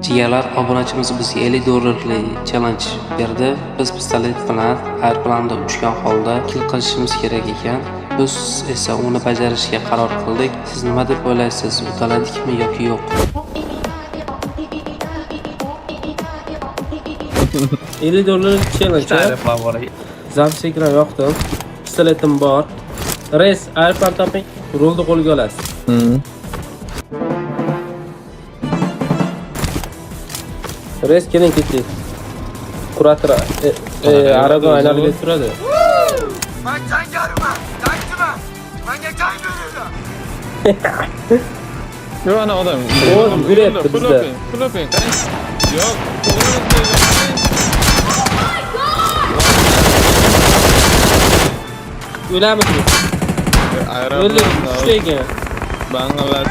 Jigarlar, obunachimiz bizga $50 challenge berdi. Biz pistolet bilan aeroplanda uchgan holda kill qilishimiz kerak ekan. Biz esa uni bajarishga qaror qildik. Siz nima deb o'ylaysiz? Uddaladikmi yoki yo'q? $50 challenge. Zamsekran yoqdim. Pistoletim bor. Res, aeroplan toping. Rolni qo'lga olasiz. Res keling ketdik. Kurator araba aylanib turadi. Men jangariman, jangchiman. Menga jang beringlar. Yo ana odam. O yuryapti bizda. Puloping, qarang. Yo'q. O'lamisiz? O'lim tushgan. Bangalat.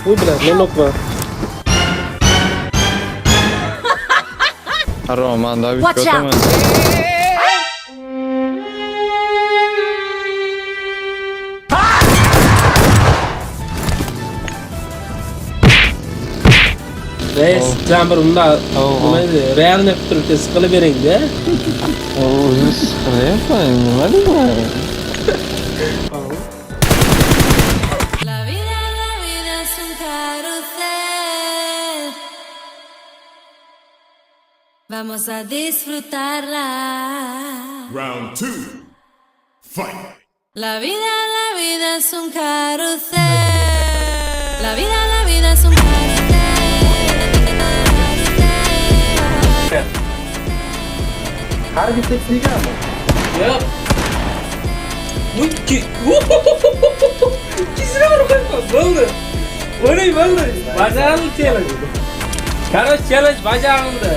Bu bilan men o'qman. Haroman David Watch out. ko'taman. Res, jamir unda nima edi? Realni turibdi, siqilib bering-da. O'zi siqirayapman, nima deyman? La vida es un carrusel. Vamos a disfrutarla. Round 2. Fight. La vida es un carrusel. La vida es un carrusel. Har bitta tegami? Yo'q. Ikki. Ikisini urib bo'ldi. O'ray bo'ldi. Bajarildi challenge. Qaror challenge bajarildi.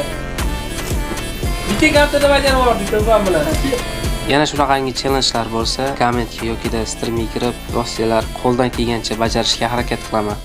Bitta haftada bajarib yubordik to'g'ri bilan. Yana shunaqangi challenge'lar bo'lsa, kommentga yoki streamga kirib, do'stlar qo'ldan kelgancha bajarishga harakat qilaman.